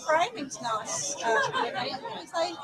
Framing's nice. It's like,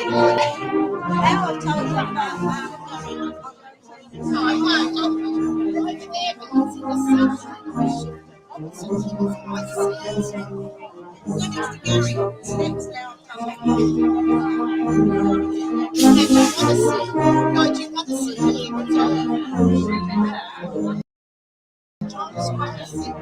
now I've told them about that. Next now, if you want to see, no, do you want to see John's privacy?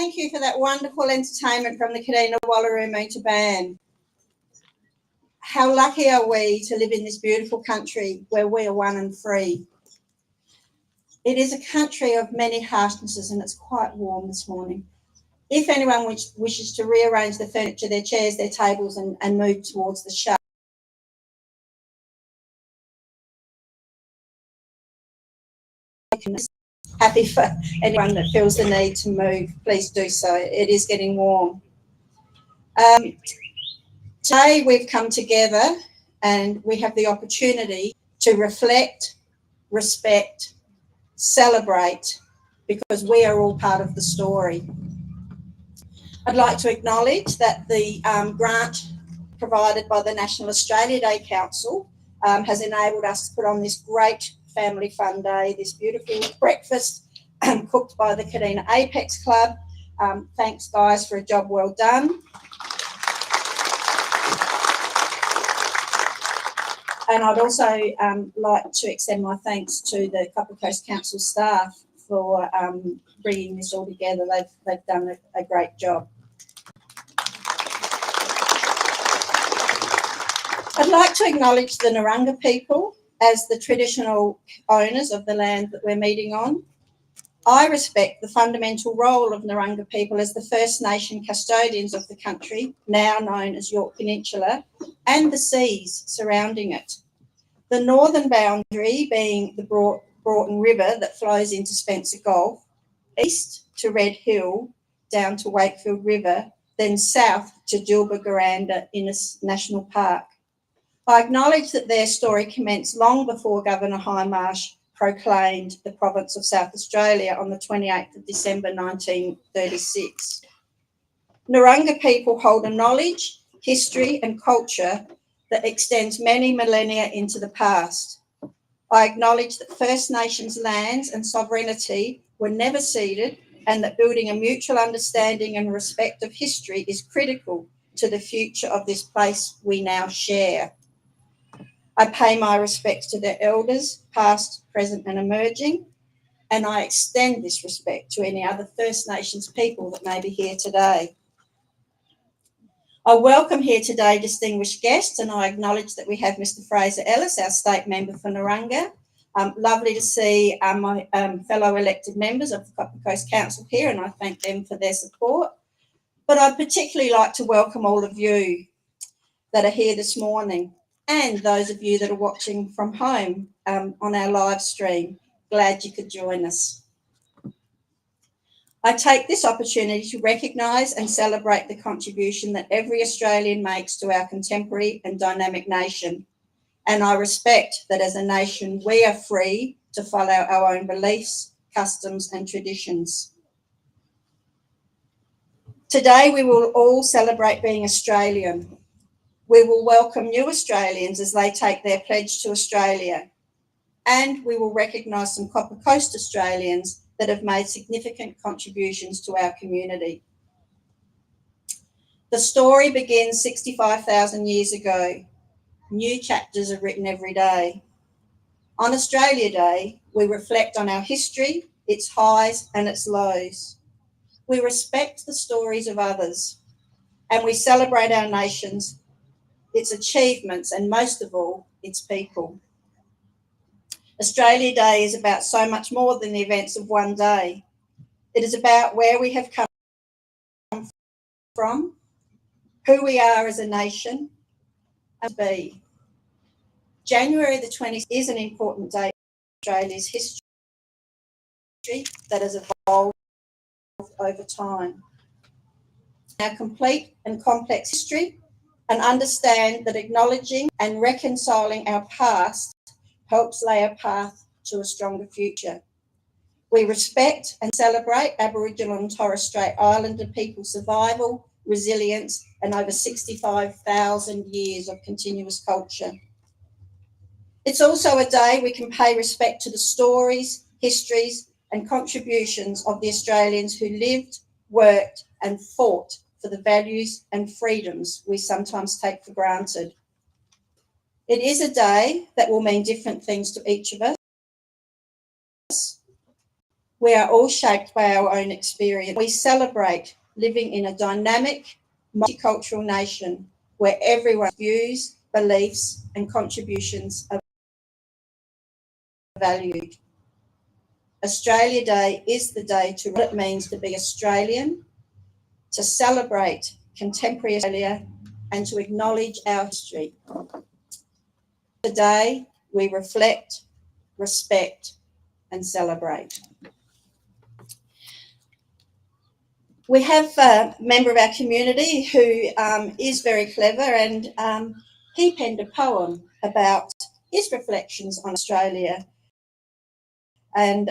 Thank you for that wonderful entertainment from the Kadina Wallaroo Motor Band. How lucky are we to live in this beautiful country where we are one and free. It is a country of many harshnesses and it's quite warm this morning. If anyone wishes to rearrange the furniture, their chairs, their tables and move towards the shade, happy for anyone that feels the need to move, please do so. It is getting warm. Today we've come together and we have the opportunity to reflect, respect, celebrate, because we are all part of the story. I'd like to acknowledge that the grant provided by the National Australia Day Council has enabled us to put on this great family fun day, this beautiful breakfast cooked by the Kadina Apex Club. Thanks guys for a job well done. And I'd also like to extend my thanks to the Copper Coast Council staff for bringing this all together. They've done a great job. I'd like to acknowledge the Narungga people as the traditional owners of the land that we're meeting on. I respect the fundamental role of Narungga people as the First Nation custodians of the country, now known as Yorke Peninsula, and the seas surrounding it. The northern boundary being the Broughton River that flows into Spencer Gulf, east to Red Hill, down to Wakefield River, then south to Dilba-Garanda Innes National Park. I acknowledge that their story commenced long before Governor Hindmarsh proclaimed the province of South Australia on the 28th of December 1936. Narungga people hold a knowledge, history and culture that extends many millennia into the past. I acknowledge that First Nations lands and sovereignty were never ceded and that building a mutual understanding and respect of history is critical to the future of this place we now share. I pay my respects to their elders, past, present and emerging, and I extend this respect to any other First Nations people that may be here today. I welcome here today distinguished guests and I acknowledge that we have Mr. Fraser Ellis, our State Member for Narungga. Lovely to see my fellow elected members of the Copper Coast Council here and I thank them for their support. But I'd particularly like to welcome all of you that are here this morning and those of you that are watching from home on our live stream. Glad you could join us. I take this opportunity to recognise and celebrate the contribution that every Australian makes to our contemporary and dynamic nation. And I respect that as a nation, we are free to follow our own beliefs, customs and traditions. Today, we will all celebrate being Australian. We will welcome new Australians as they take their pledge to Australia. And we will recognise some Copper Coast Australians that have made significant contributions to our community. The story begins 65,000 years ago. New chapters are written every day. On Australia Day, we reflect on our history, its highs and its lows. We respect the stories of others and we celebrate our nations, its achievements and most of all, its people. Australia Day is about so much more than the events of one day. It is about where we have come from, who we are as a nation, and be. January the 20th is an important day in Australia's history that has evolved over time. Our complete and complex history and understand that acknowledging and reconciling our past helps lay a path to a stronger future. We respect and celebrate Aboriginal and Torres Strait Islander people's survival, resilience, and over 65,000 years of continuous culture. It's also a day we can pay respect to the stories, histories, and contributions of the Australians who lived, worked, and fought for the values and freedoms we sometimes take for granted. It is a day that will mean different things to each of us. We are all shaped by our own experience. We celebrate living in a dynamic, multicultural nation where everyone's views, beliefs, and contributions are valued. Australia Day is the day to what it means to be Australian, to celebrate contemporary Australia, and to acknowledge our history. Today, we reflect, respect, and celebrate. We have a member of our community who is very clever, and he penned a poem about his reflections on Australia, and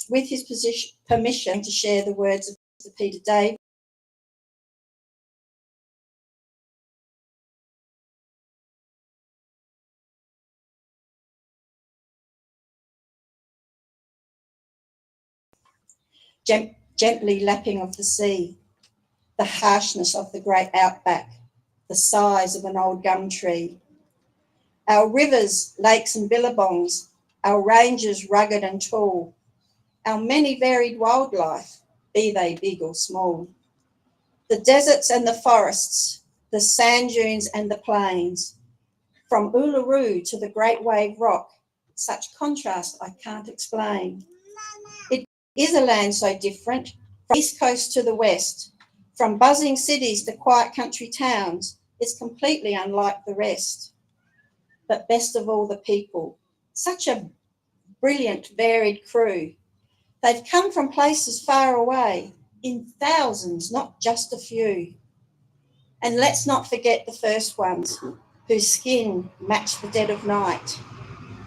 with his permission to share the words of Peter Davis. Gently lapping of the sea, the harshness of the great outback, the size of an old gum tree. Our rivers, lakes and billabongs, our ranges rugged and tall, our many varied wildlife, be they big or small. The deserts and the forests, the sand dunes and the plains, from Wallaroo to the Great Wave Rock, such contrast I can't explain. It is a land so different, from east coast to the west, from buzzing cities to quiet country towns, it's completely unlike the rest. But best of all, the people, such a brilliant, varied crew. They've come from places far away, in thousands, not just a few. And let's not forget the first ones, whose skin matched the dead of night.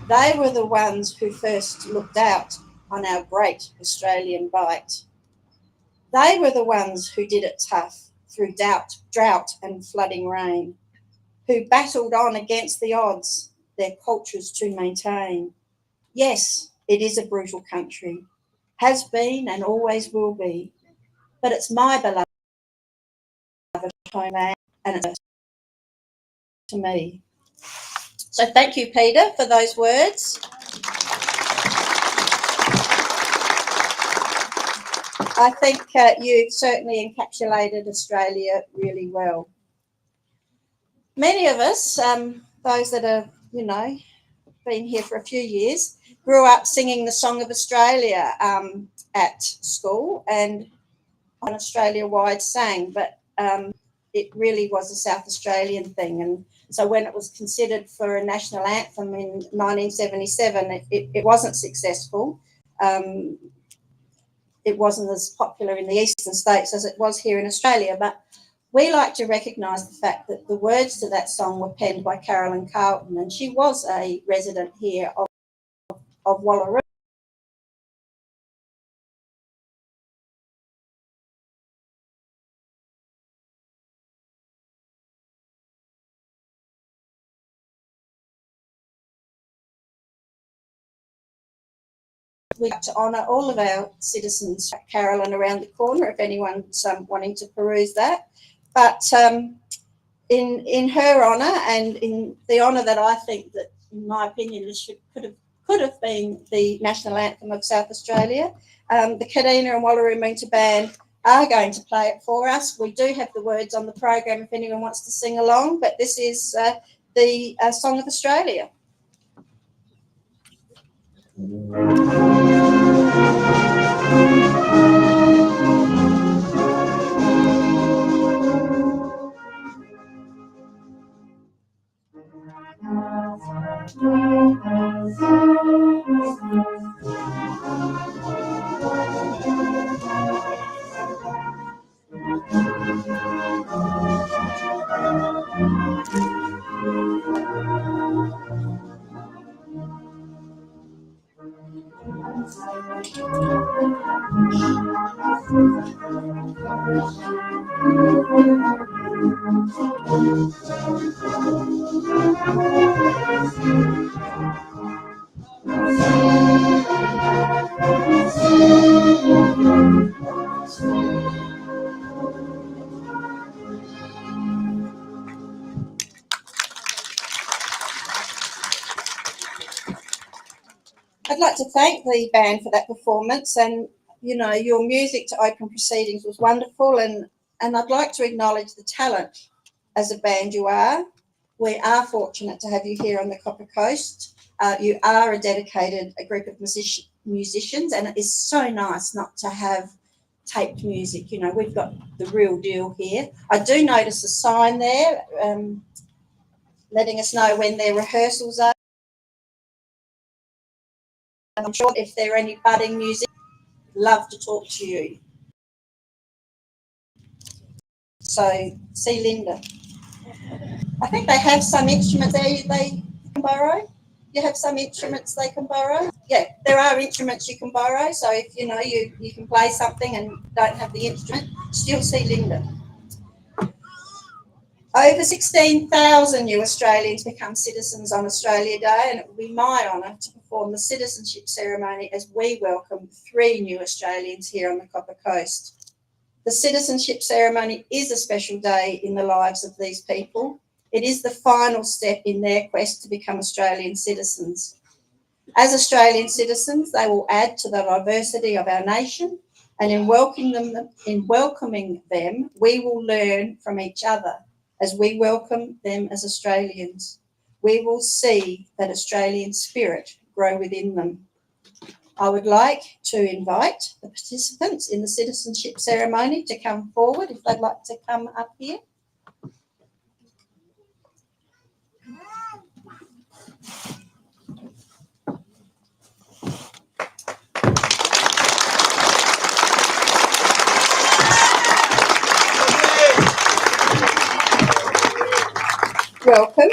They were the ones who first looked out on our great Australian bite. They were the ones who did it tough through drought and flooding rain, who battled on against the odds, their cultures to maintain. Yes, it is a brutal country, has been and always will be, but it's my beloved homeland and it's to me. So thank you, Peter, for those words. I think you've certainly encapsulated Australia really well. Many of us, those that have, been here for a few years, grew up singing the Song of Australia at school, and on Australia-wide sang, but it really was a South Australian thing. And so when it was considered for a national anthem in 1977, it wasn't successful. It wasn't as popular in the eastern states as it was here in Australia, but we like to recognise the fact that the words to that song were penned by Carolyn Carlton, and she was a resident here of Wallaroo. We like to honour all of our citizens, Carolyn around the corner, if anyone's wanting to peruse that. But in her honour, and in the honour that I think that, in my opinion, this could have been the national anthem of South Australia, the Kadina and Wallaroo Moonta Band are going to play it for us. We do have the words on the program if anyone wants to sing along, but this is the Song of Australia. I'd like to thank the band for that performance, and you know, your music to open proceedings was wonderful, and I'd like to acknowledge the talent as a band you are. We are fortunate to have you here on the Copper Coast. You are a group of musicians, and it is so nice not to have taped music. You know, we've got the real deal here. I do notice a sign there letting us know when their rehearsals are. And I'm sure if there are any budding music, love to talk to you. So, see Linda. I think they have some instruments there they can borrow. You have some instruments they can borrow. Yeah, there are instruments you can borrow. So if you know you can play something and don't have the instrument, still see Linda. Over 16,000 new Australians become citizens on Australia Day, and it will be my honour to perform the citizenship ceremony as we welcome 3 new Australians here on the Copper Coast. The citizenship ceremony is a special day in the lives of these people. It is the final step in their quest to become Australian citizens. As Australian citizens, they will add to the diversity of our nation, and in welcoming them, we will learn from each other as we welcome them as Australians. We will see that Australian spirit grow within them. I would like to invite the participants in the citizenship ceremony to come forward if they'd like to come up here. Welcome.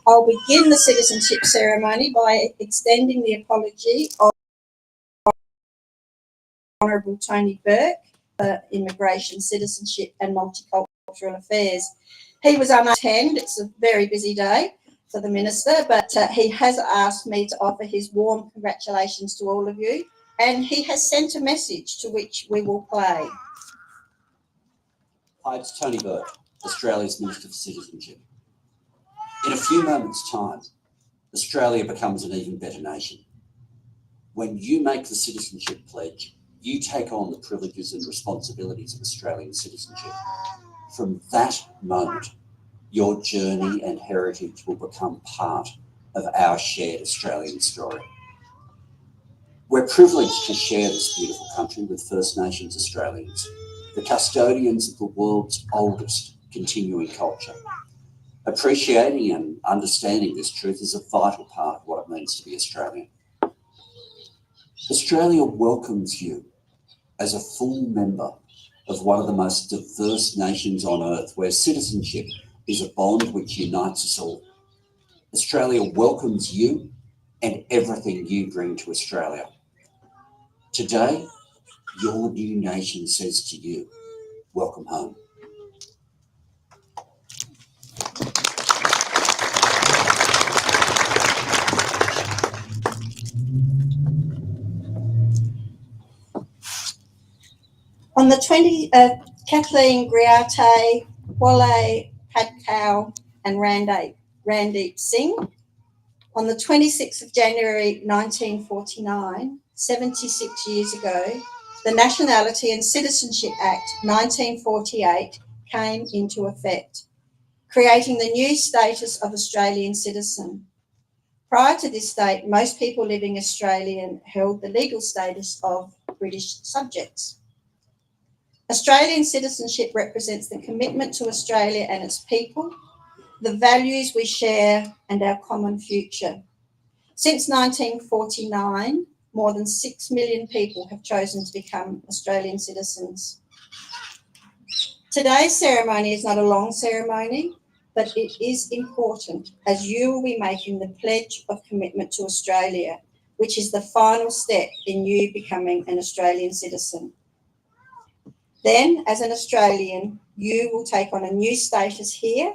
I'll begin the citizenship ceremony by extending the apology of Honourable Tony Burke for Immigration, Citizenship and Multicultural Affairs. He was unattended. It's a very busy day for the Minister, but he has asked me to offer his warm congratulations to all of you, and he has sent a message to which we will play. Hi, it's Tony Burke, Australia's Minister for Citizenship. In a few moments' time, Australia becomes an even better nation. When you make the citizenship pledge, you take on the privileges and responsibilities of Australian citizenship. From that moment, your journey and heritage will become part of our shared Australian story. We're privileged to share this beautiful country with First Nations Australians, the custodians of the world's oldest continuing culture. Appreciating and understanding this truth is a vital part of what it means to be Australian. Australia welcomes you as a full member of one of the most diverse nations on earth, where citizenship is a bond which unites us all. Australia welcomes you and everything you bring to Australia. Today, your new nation says to you, welcome home. On the Kathleen Griarte, Wale Padkau and Randeep Singh. On the 26th of January 1949, 76 years ago, the Nationality and Citizenship Act 1948 came into effect, creating the new status of Australian citizen. Prior to this date, most people living Australian held the legal status of British subjects. Australian citizenship represents the commitment to Australia and its people, the values we share, and our common future. Since 1949, more than 6 million people have chosen to become Australian citizens. Today's ceremony is not a long ceremony, but it is important as you will be making the pledge of commitment to Australia, which is the final step in you becoming an Australian citizen. Then, as an Australian, you will take on a new status here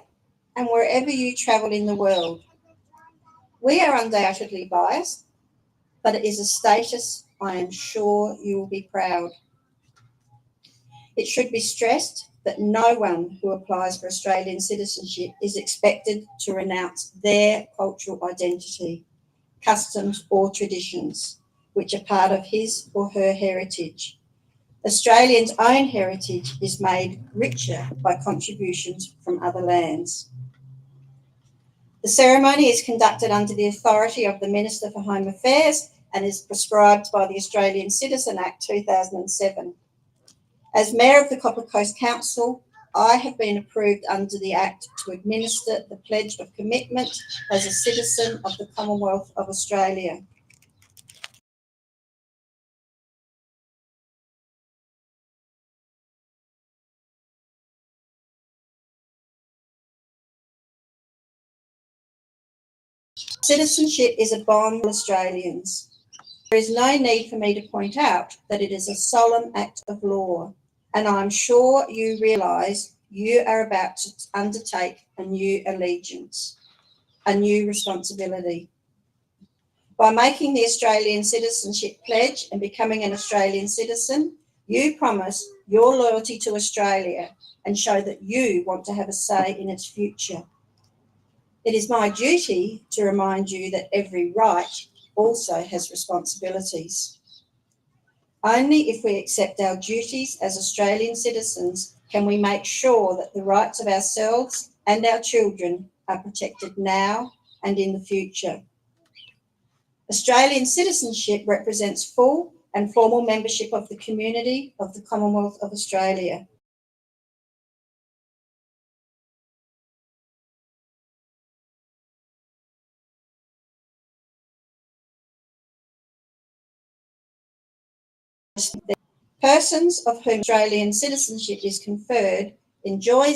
and wherever you travel in the world. We are undoubtedly biased, but it is a status I am sure you will be proud. It should be stressed that no one who applies for Australian citizenship is expected to renounce their cultural identity, customs or traditions. which are part of his or her heritage. Australians' own heritage is made richer by contributions from other lands. The ceremony is conducted under the authority of the Minister for Home Affairs and is prescribed by the Australian Citizen Act 2007. As Mayor of the Copper Coast Council, I have been approved under the Act to administer the Pledge of Commitment as a citizen of the Commonwealth of Australia. Citizenship is a bond for Australians. There is no need for me to point out that it is a solemn act of law, and I'm sure you realise you are about to undertake a new allegiance, a new responsibility. By making the Australian Citizenship Pledge and becoming an Australian citizen, you promise your loyalty to Australia and show that you want to have a say in its future. It is my duty to remind you that every right also has responsibilities. Only if we accept our duties as Australian citizens can we make sure that the rights of ourselves and our children are protected now and in the future. Australian citizenship represents full and formal membership of the community of the Commonwealth of Australia. Persons of whom Australian citizenship is conferred enjoy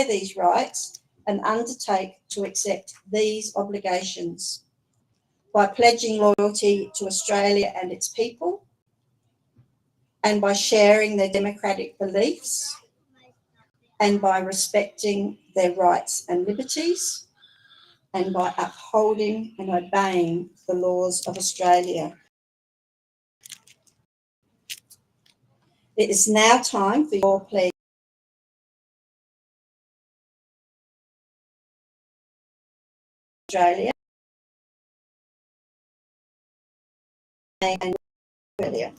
these rights and undertake to accept these obligations by pledging loyalty to Australia and its people, and by sharing their democratic beliefs, and by respecting their rights and liberties, and by upholding and obeying the laws of Australia. It is now time for your pledge. Australia and Australia.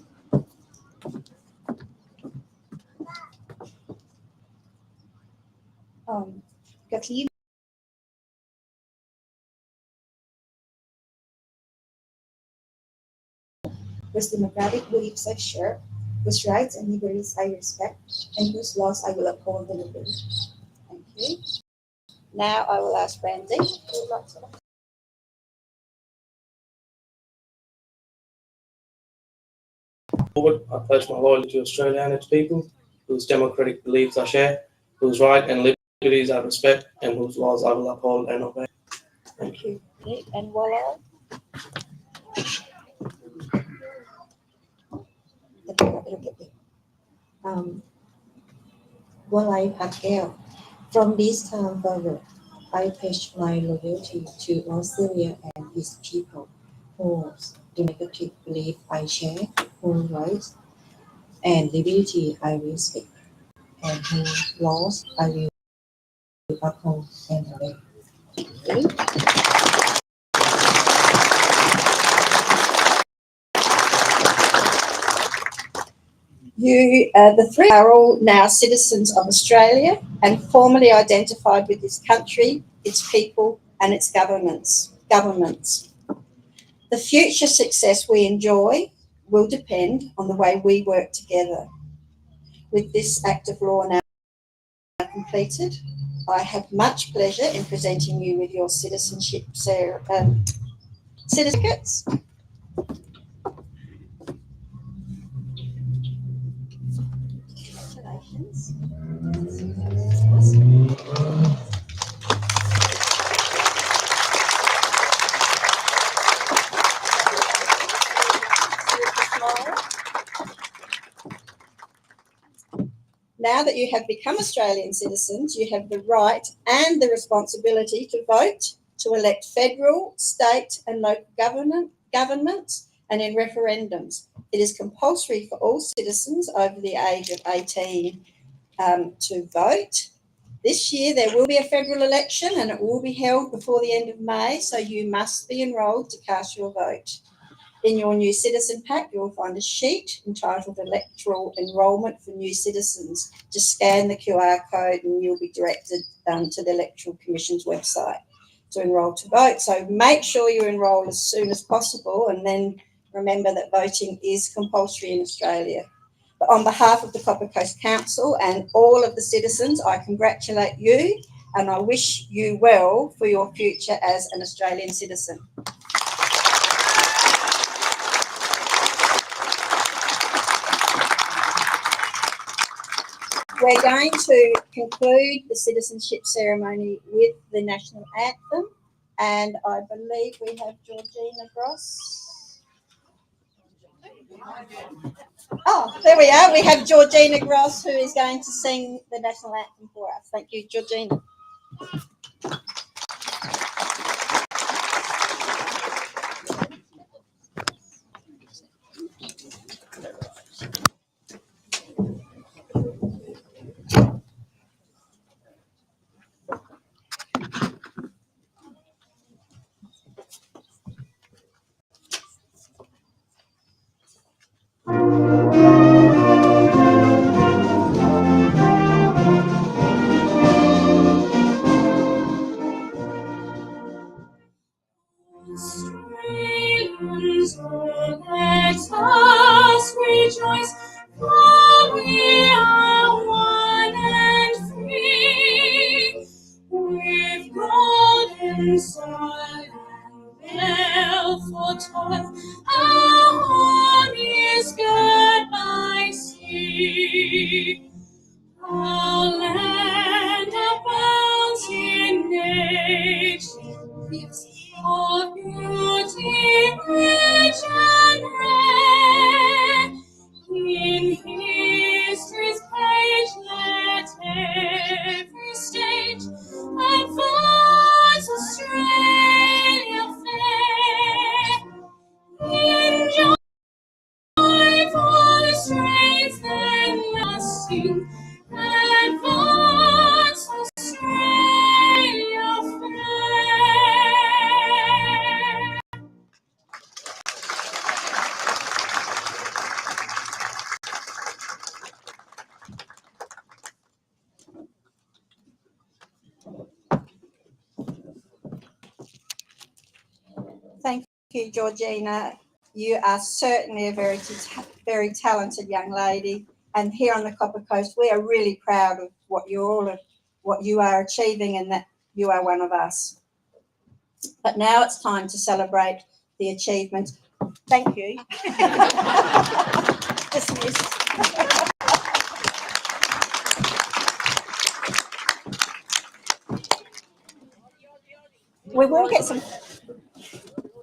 Kathleen. Whose democratic beliefs I share, whose rights and liberties I respect, and whose laws I will uphold and obey. Thank you. Now I will ask Brandy. Forward, I pledge my loyalty to Australia and its people, whose democratic beliefs I share, whose rights and liberties I respect, and whose laws I will uphold and obey. Thank you. And Wallaroo. Wallaroo Pacquiao. From this time forward, I pledge my loyalty to Australia and its people, whose democratic beliefs I share, whose rights and liberty I respect, and whose laws I will uphold and obey. The three are all now citizens of Australia and formally identified with this country, its people, and its governments. The future success we enjoy will depend on the way we work together. With this act of law now completed, I have much pleasure in presenting you with your citizenship certificates. Congratulations. Now that you have become Australian citizens, you have the right and the responsibility to vote, to elect federal, state and local governments and in referendums. It is compulsory for all citizens over the age of 18 to vote. This year there will be a federal election and it will be held before the end of May, so you must be enrolled to cast your vote. In your new citizen pack, you'll find a sheet entitled Electoral Enrolment for New Citizens. Just scan the QR code and you'll be directed to the Electoral Commission's website to enrol to vote. So make sure you enrol as soon as possible, and then remember that voting is compulsory in Australia. But on behalf of the Copper Coast Council and all of the citizens, I congratulate you and I wish you well for your future as an Australian citizen. We're going to conclude the citizenship ceremony with the national anthem, and I believe we have Georgina Gross. Oh, there we are. We have Georgina Gross, who is going to sing the national anthem for us. Thank you, Georgina. Australians, oh, let us rejoice, for we are one and free, with golden sun and bell for toil. Our home is good by sea. Our land abounds in nature, gifts of beauty rich and rare. In history's page let every stage advance Australia fair. In joyful strains then let us sing, advance Australia fair. Thank you, Georgina. You are certainly a very talented young lady. And here on the Copper Coast, we are really proud of what you are achieving, and that you are one of us. But now it's time to celebrate the achievement. Thank you. Dismissed.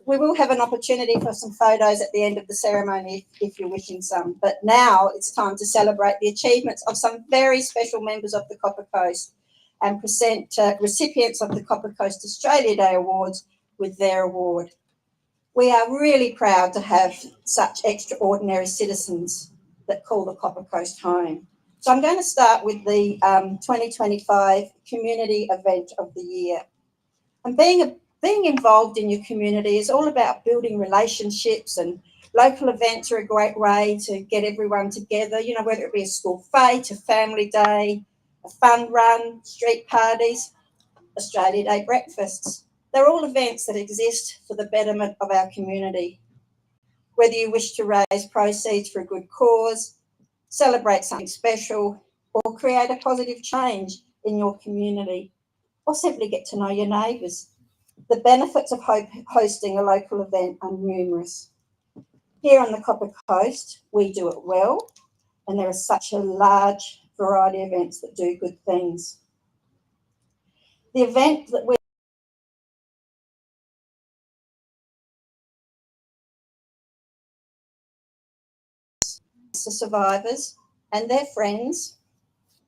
We will have an opportunity for some photos at the end of the ceremony if you're wishing some. But now it's time to celebrate the achievements of some very special members of the Copper Coast and present recipients of the Copper Coast Australia Day Awards with their award. We are really proud to have such extraordinary citizens that call the Copper Coast home. So I'm going to start with the 2025 Community Event of the Year. And being involved in your community is all about building relationships, and local events are a great way to get everyone together, you know, whether it be a school fete, a family day, a fun run, street parties, Australia Day breakfasts. They're all events that exist for the betterment of our community. Whether you wish to raise proceeds for a good cause, celebrate something special, or create a positive change in your community, or simply get to know your neighbours. The benefits of hosting a local event are numerous. Here on the Copper Coast, we do it well, and there is such a large variety of events that do good things. The event that we the survivors and their friends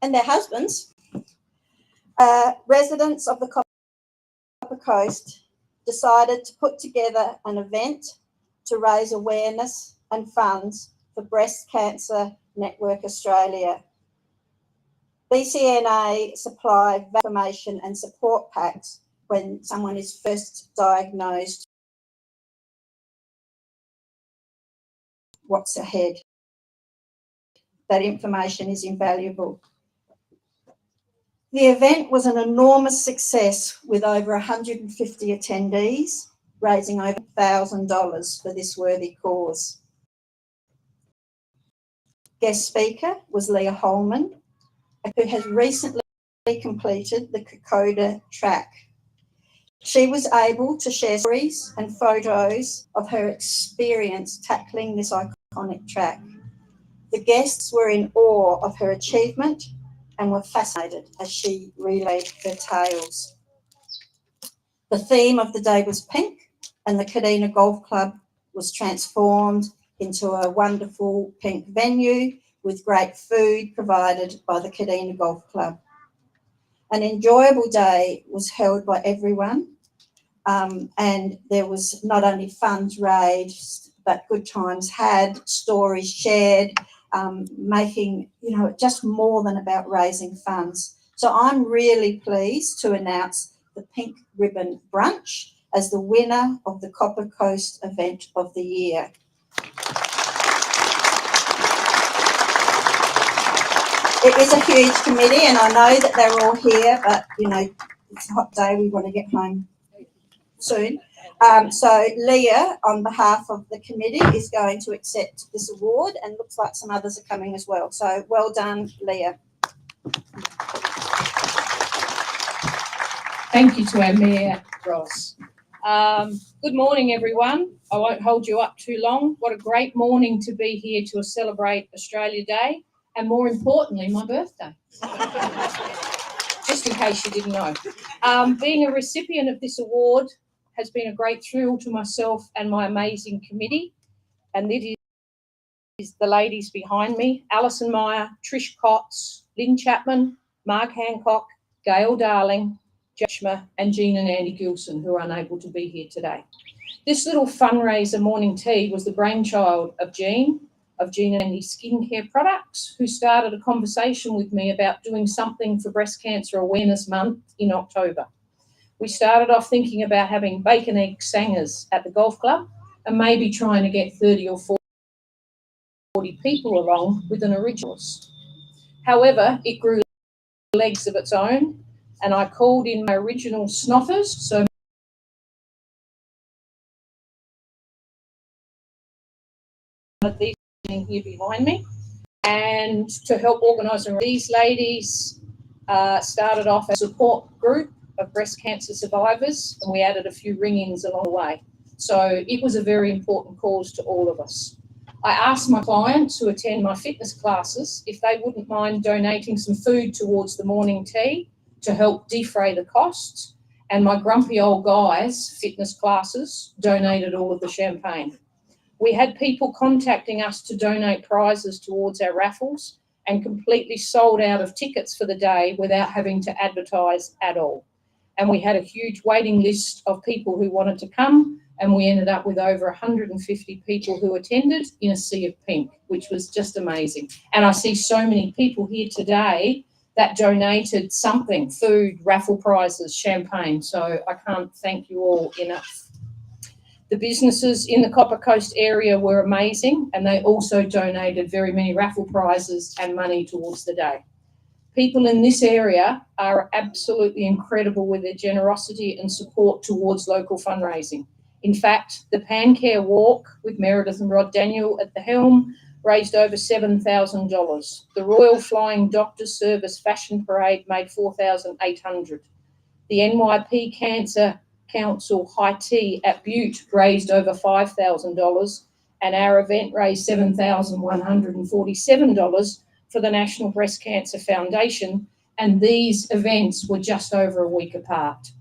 and their husbands, residents of the Copper Coast decided to put together an event to raise awareness and funds for Breast Cancer Network Australia. BCNA supply information and support packs when someone is first diagnosed what's ahead. That information is invaluable. The event was an enormous success with over 150 attendees, raising over $1,000 for this worthy cause. Guest speaker was Leah Holman, who has recently completed the Kokoda track. She was able to share stories and photos of her experience tackling this iconic track. The guests were in awe of her achievement and were fascinated as she relayed her tales. The theme of the day was pink, and the Kadina Golf Club was transformed into a wonderful pink venue with great food provided by the Kadina Golf Club. An enjoyable day was held by everyone, and there was not only funds raised, but good times had, stories shared, making, just more than about raising funds. So I'm really pleased to announce the Pink Ribbon Brunch as the winner of the Copper Coast Event of the Year. It is a huge committee, and I know that they're all here, but, it's a hot day. We want to get home soon. So Leah, on behalf of the committee, is going to accept this award, and looks like some others are coming as well. So well done, Leah. Thank you to our Mayor, Ross. Good morning, everyone. I won't hold you up too long. What a great morning to be here to celebrate Australia Day, and more importantly, my birthday. Just in case you didn't know. Being a recipient of this award has been a great thrill to myself and my amazing committee, and it is the ladies behind me: Alison Meyer, Trish Kotz, Lynn Chapman, Mark Hancock, Gail Darling, Joshua, and Jean and Andy Gilson, who are unable to be here today. This little fundraiser morning tea was the brainchild of Jean and Andy Skincare Products, who started a conversation with me about doing something for Breast Cancer Awareness Month in October. We started off thinking about having bacon egg sangers at the golf club and maybe trying to get 30 or 40 people along with an originals. However, it grew legs of its own, and I called in my original snoffers, so these here behind me, and to help organise. These ladies started off as a support group of breast cancer survivors, and we added a few ring-ins along the way. So it was a very important cause to all of us. I asked my clients who attend my fitness classes if they wouldn't mind donating some food towards the morning tea to help defray the costs, and my grumpy old guys' fitness classes donated all of the champagne. We had people contacting us to donate prizes towards our raffles and completely sold out of tickets for the day without having to advertise at all. And we had a huge waiting list of people who wanted to come, and we ended up with over 150 people who attended in a sea of pink, which was just amazing. And I see so many people here today that donated something: food, raffle prizes, champagne. So I can't thank you all enough. The businesses in the Copper Coast area were amazing, and they also donated very many raffle prizes and money towards the day. People in this area are absolutely incredible with their generosity and support towards local fundraising. In fact, the Pancare Walk with Meredith and Rod Daniel at the helm raised over $7,000. The Royal Flying Doctors Service Fashion Parade made $4,800. The NYP Cancer Council High Tea at Butte raised over $5,000, and our event raised $7,147 for the National Breast Cancer Foundation, and these events were just over a week apart.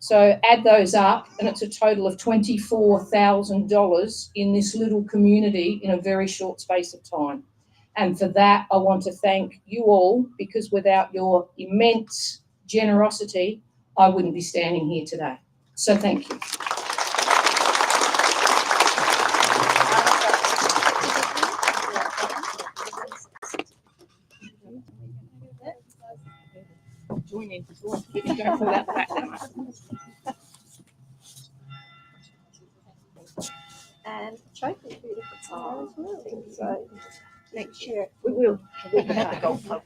So add those up, and it's a total of $24,000 in this little community in a very short space of time. And for that, I want to thank you all, because without your immense generosity, I wouldn't be standing here today. So thank you. Join in. Don't pull that back that much. and trophy for you to put somewhere as well. So next year We will. We can have the golf club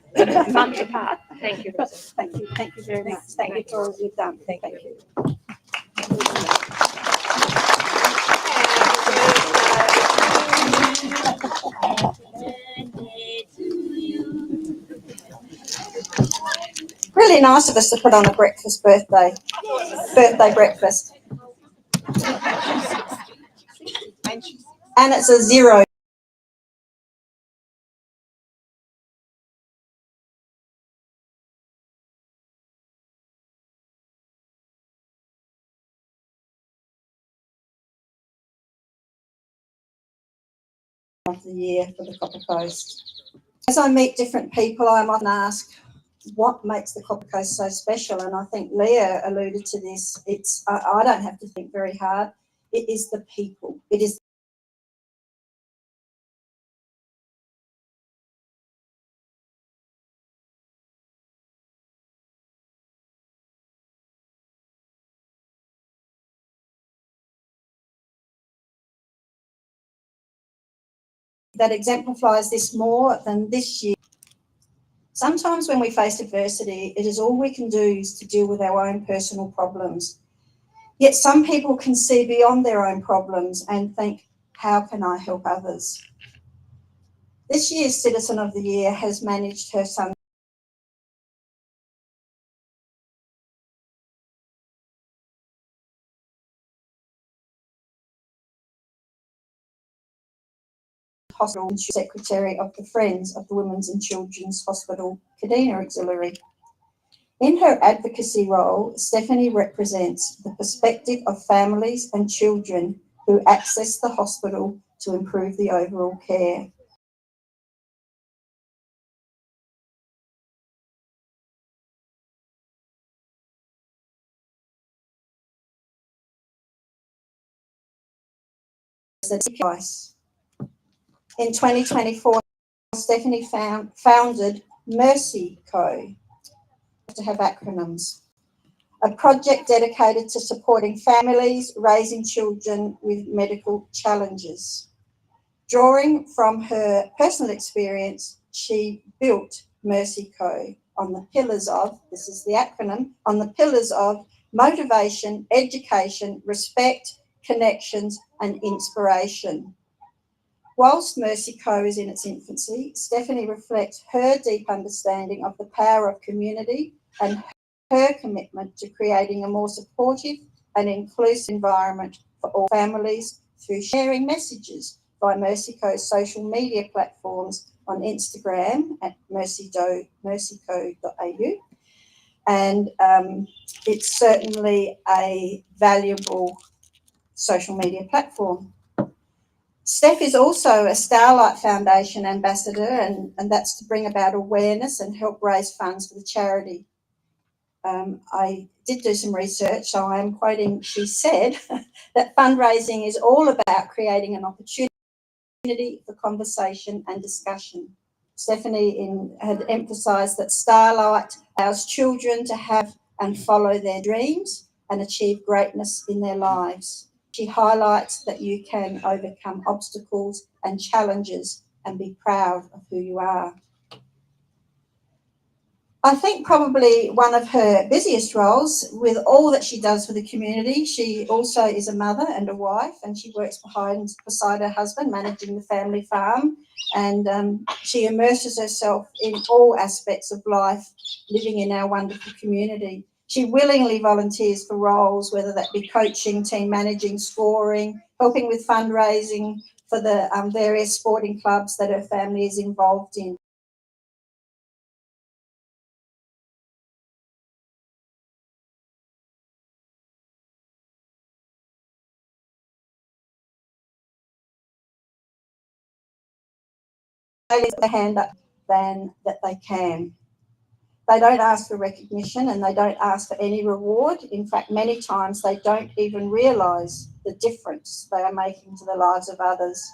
months apart. Thank you. Thank you very much. Thank you for all you've done. Thank you. Really nice of us to put on a birthday breakfast. And it's a 0 of the year for the Copper Coast. As I meet different people, I'm often asked what makes the Copper Coast so special, and I think Leah alluded to this. I don't have to think very hard. It is the people. It is that exemplifies this more than this year. Sometimes when we face adversity, it is all we can do is to deal with our own personal problems. Yet some people can see beyond their own problems and think, how can I help others? This year's Citizen of the Year has managed her son Hospital and Secretary of the Friends of the Women's and Children's Hospital Kadina Auxiliary. In her advocacy role, Stephanie represents the perspective of families and children who access the hospital to improve the overall care. In 2024, Stephanie founded Mercy Co. To have acronyms. A project dedicated to supporting families raising children with medical challenges. Drawing from her personal experience, she built Mercy Co. on the pillars of, this is the acronym, on the pillars of motivation, education, respect, connections, and inspiration. Whilst Mercy Co. is in its infancy, Stephanie reflects her deep understanding of the power of community and her commitment to creating a more supportive and inclusive environment for all families through sharing messages by Mercy Co.'s social media platforms on Instagram at mercyco.au. And it's certainly a valuable social media platform. Steph is also a Starlight Foundation ambassador, and that's to bring about awareness and help raise funds for the charity. I did do some research, so I am quoting, she said, that fundraising is all about creating an opportunity for conversation and discussion. Stephanie had emphasised that Starlight allows children to have and follow their dreams and achieve greatness in their lives. She highlights that you can overcome obstacles and challenges and be proud of who you are. I think probably one of her busiest roles, with all that she does for the community, she also is a mother and a wife, and she works beside her husband, managing the family farm, and she immerses herself in all aspects of life, living in our wonderful community. She willingly volunteers for roles, whether that be coaching, team managing, scoring, helping with fundraising for the various sporting clubs that her family is involved in. They lift their hand up than that they can. They don't ask for recognition and they don't ask for any reward. In fact, many times they don't even realise the difference they are making to the lives of others.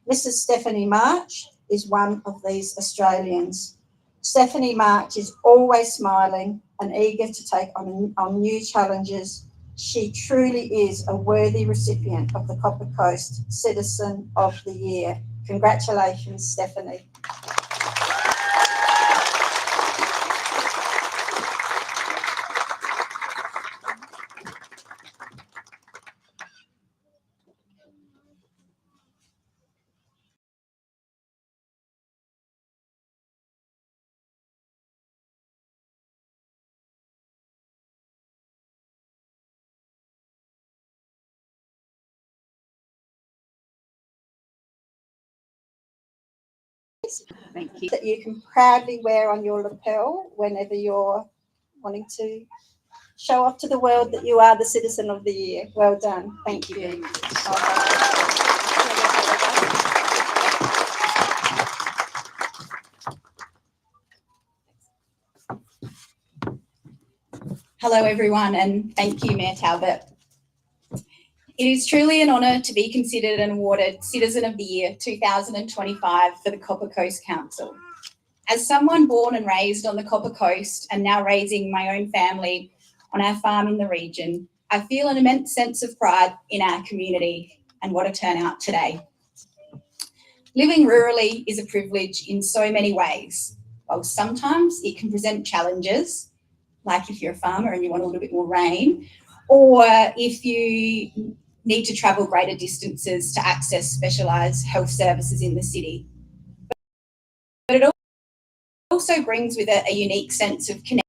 Mrs. Stephanie March is one of these Australians. Stephanie March is always smiling and eager to take on new challenges, She truly is a worthy recipient of the Copper Coast Citizen of the Year. Congratulations, Stephanie. Thank you. That you can proudly wear on your lapel whenever you're wanting to show off to the world that you are the Citizen of the Year. Well done. Thank you. very much. Hello, everyone, and thank you, Mayor Talbot. It is truly an honour to be considered and awarded Citizen of the Year 2025 for the Copper Coast Council. As someone born and raised on the Copper Coast and now raising my own family on our farm in the region, I feel an immense sense of pride in our community, and what a turnout today. Living rurally is a privilege in so many ways. While sometimes it can present challenges, like if you're a farmer and you want a little bit more rain, or if you need to travel greater distances to access specialised health services in the city. But it also brings with it a unique sense of connection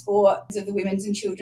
for the women's and children's.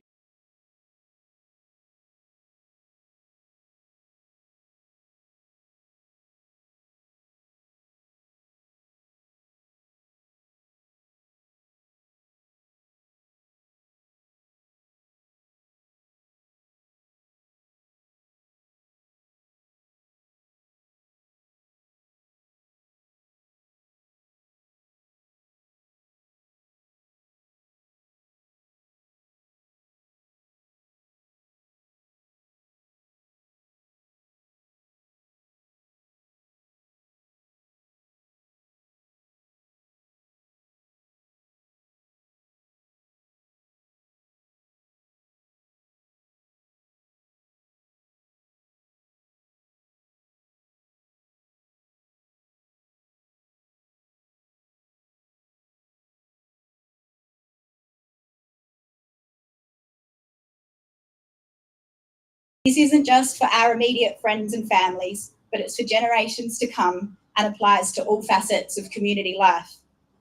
This isn't just for our immediate friends and families, but it's for generations to come and applies to all facets of community life,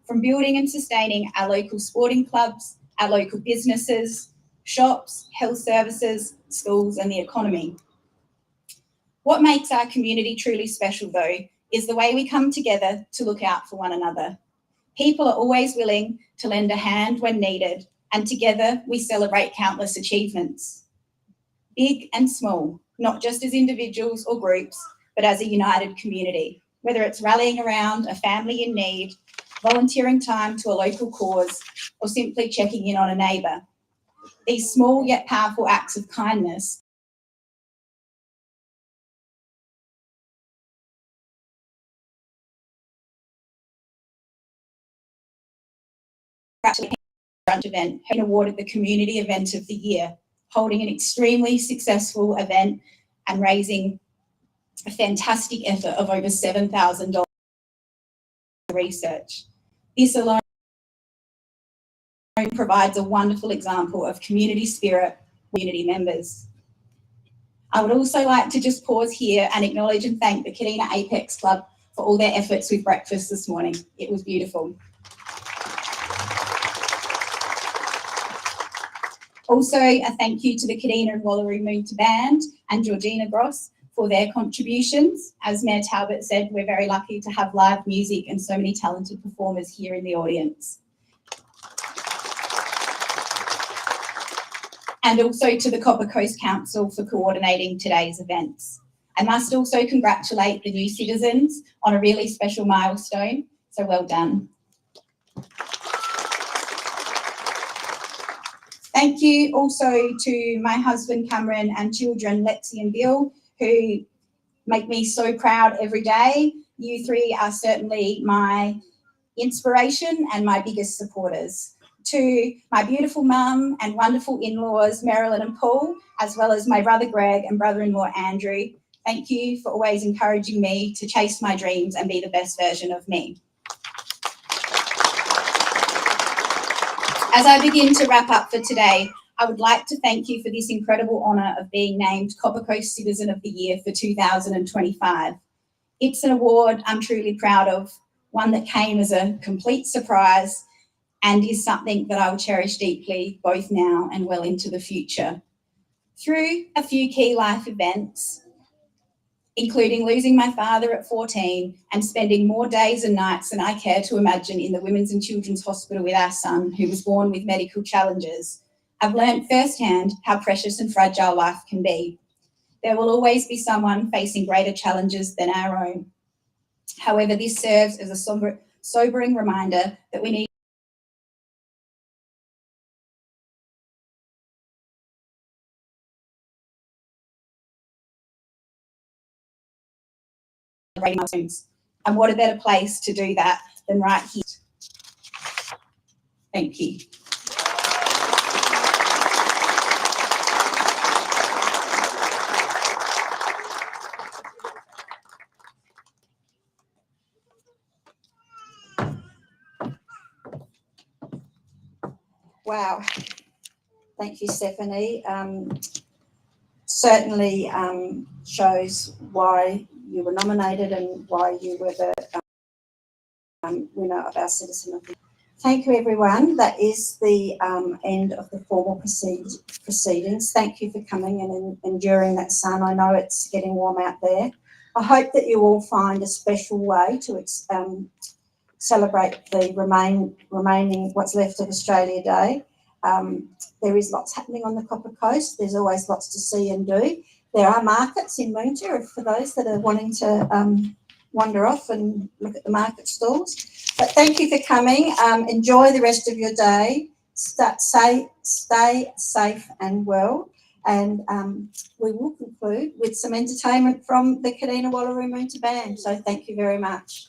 from building and sustaining our local sporting clubs, our local businesses, shops, health services, schools, and the economy. What makes our community truly special, though, is the way we come together to look out for one another. People are always willing to lend a hand when needed, and together we celebrate countless achievements. Big and small, not just as individuals or groups, but as a united community, whether it's rallying around a family in need, volunteering time to a local cause, or simply checking in on a neighbour. These small yet powerful acts of kindness actually event and awarded the Community Event of the Year, holding an extremely successful event and raising a fantastic effort of over $7,000 research. This alone provides a wonderful example of community spirit, community members. I would also like to just pause here and acknowledge and thank the Kadina Apex Club for all their efforts with breakfast this morning. It was beautiful. Also, a thank you to the Kadina and Wallaroo Moonta Band and Georgina Gross for their contributions. As Mayor Talbot said, we're very lucky to have live music and so many talented performers here in the audience. And also to the Copper Coast Council for coordinating today's events. I must also congratulate the new citizens on a really special milestone, so well done. Thank you also to my husband Cameron and children Lexi and Bill, who make me so proud every day. You three are certainly my inspiration and my biggest supporters. To my beautiful mum and wonderful in-laws, Marilyn and Paul, as well as my brother Greg and brother-in-law Andrew, thank you for always encouraging me to chase my dreams and be the best version of me. As I begin to wrap up for today, I would like to thank you for this incredible honour of being named Copper Coast Citizen of the Year for 2025. It's an award I'm truly proud of, one that came as a complete surprise and is something that I will cherish deeply, both now and well into the future. Through a few key life events, including losing my father at 14 and spending more days and nights than I care to imagine in the Women's and Children's Hospital with our son, who was born with medical challenges, I've learned firsthand how precious and fragile life can be. There will always be someone facing greater challenges than our own. However, this serves as a sobering reminder that we need milestones. And what a better place to do that than right here. Thank you. Wow. Thank you, Stephanie. Certainly shows why you were nominated and why you were the winner of our Citizen of the Year. Thank you, everyone. That is the end of the formal proceedings. Thank you for coming and enduring that sun. I know it's getting warm out there. I hope that you all find a special way to celebrate the remaining what's left of Australia Day. There is lots happening on the Copper Coast. There's always lots to see and do. There are markets in Moonta for those that are wanting to wander off and look at the market stalls. But thank you for coming. Enjoy the rest of your day. Stay safe and well. And we will conclude with some entertainment from the Kadina Wallaroo Moonta Band. So thank you very much.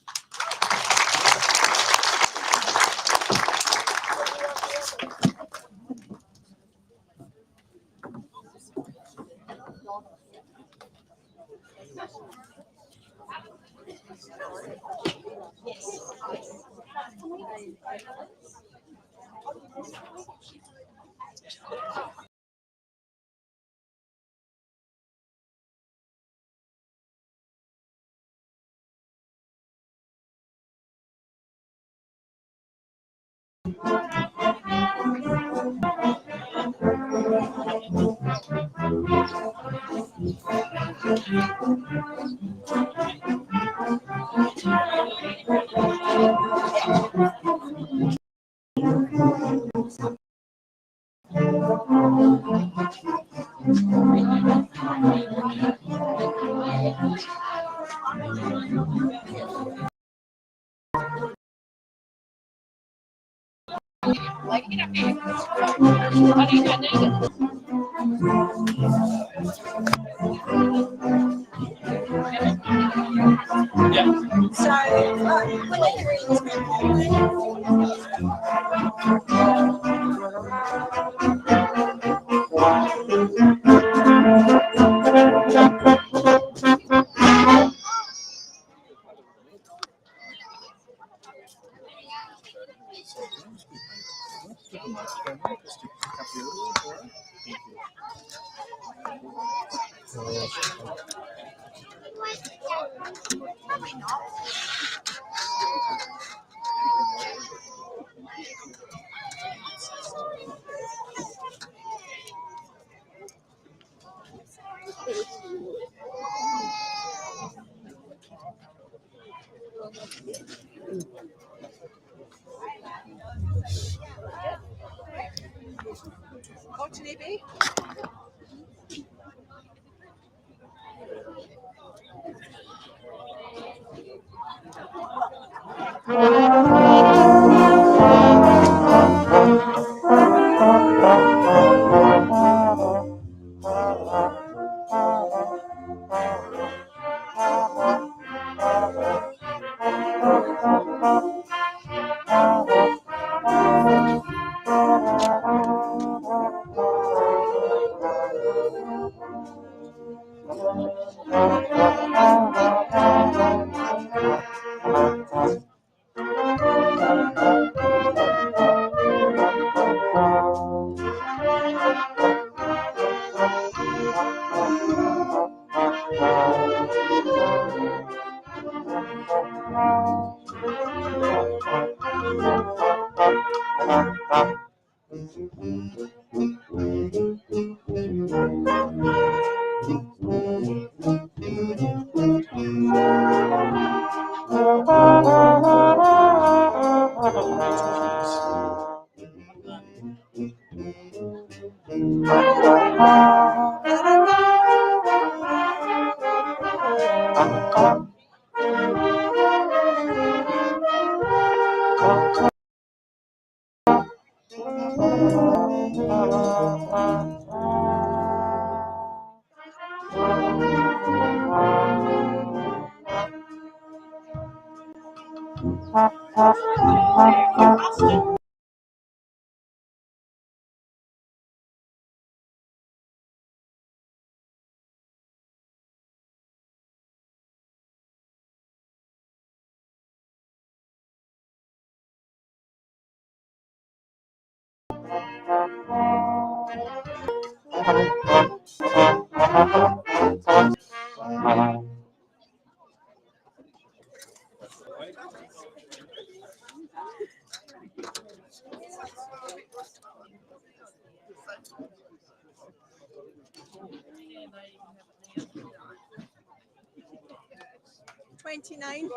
29.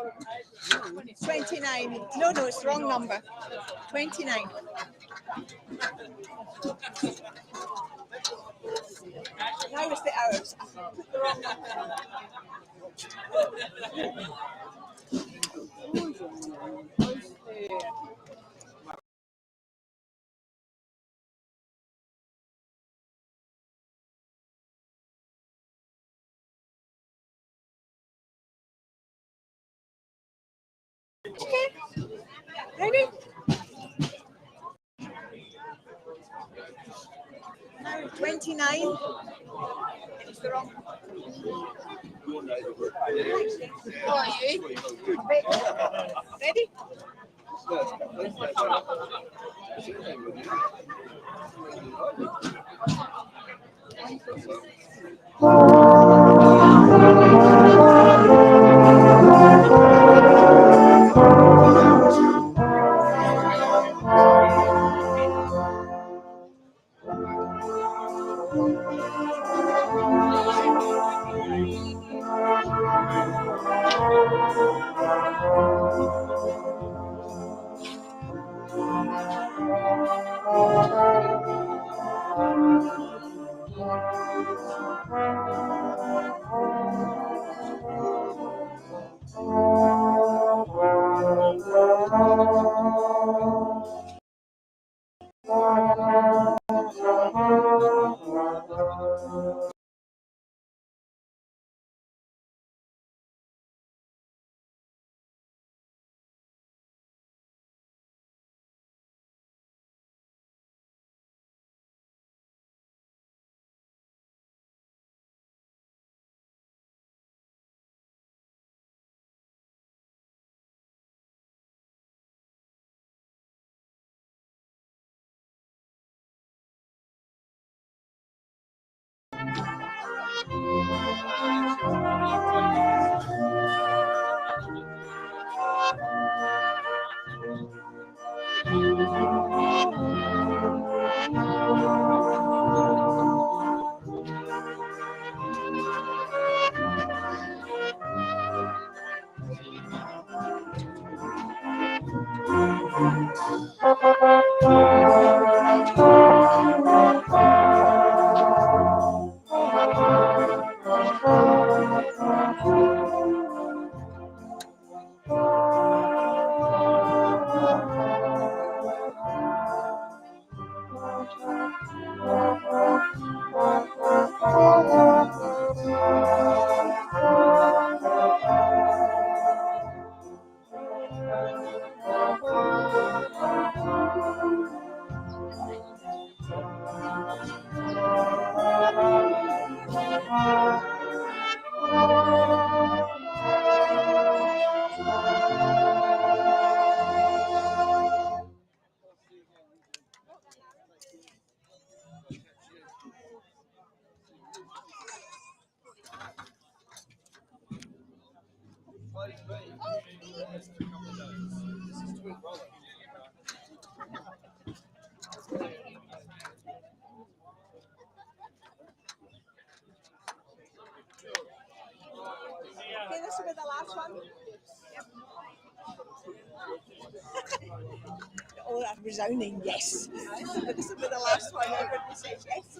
29. No, it's wrong number. 29. Now it's the hours. The wrong number. Okay. Ready? Now 29. It's the wrong number. How are you? Ready? Okay, this will be the last one. Yep. Oh, that resounding yes. This will be the last one. Everybody says yes.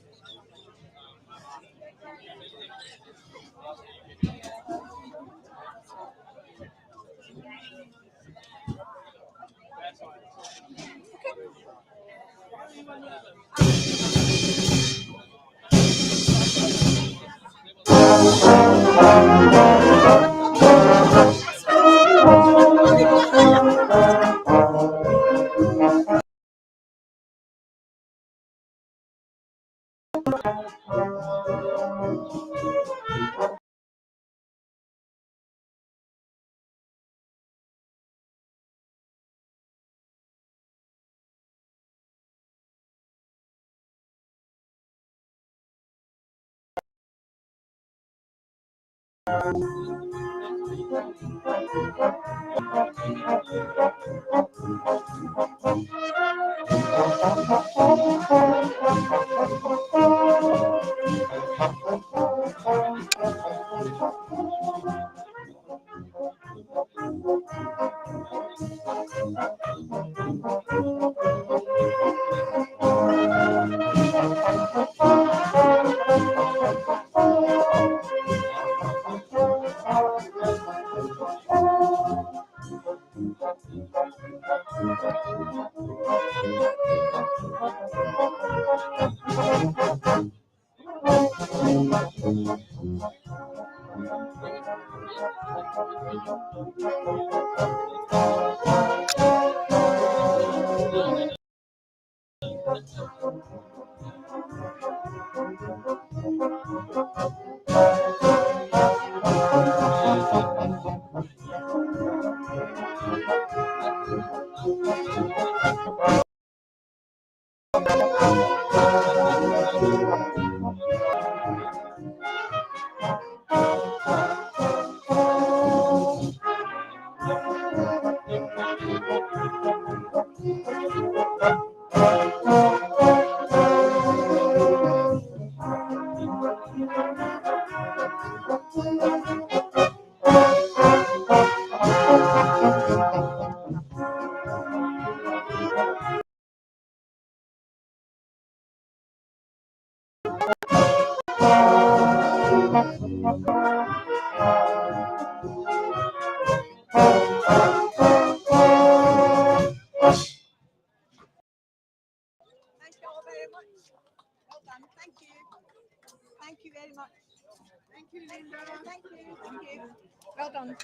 Thank you all very much. Well done. Thank you. Thank you very much. Thank you, Linda. Thank you. Thank you. Well done.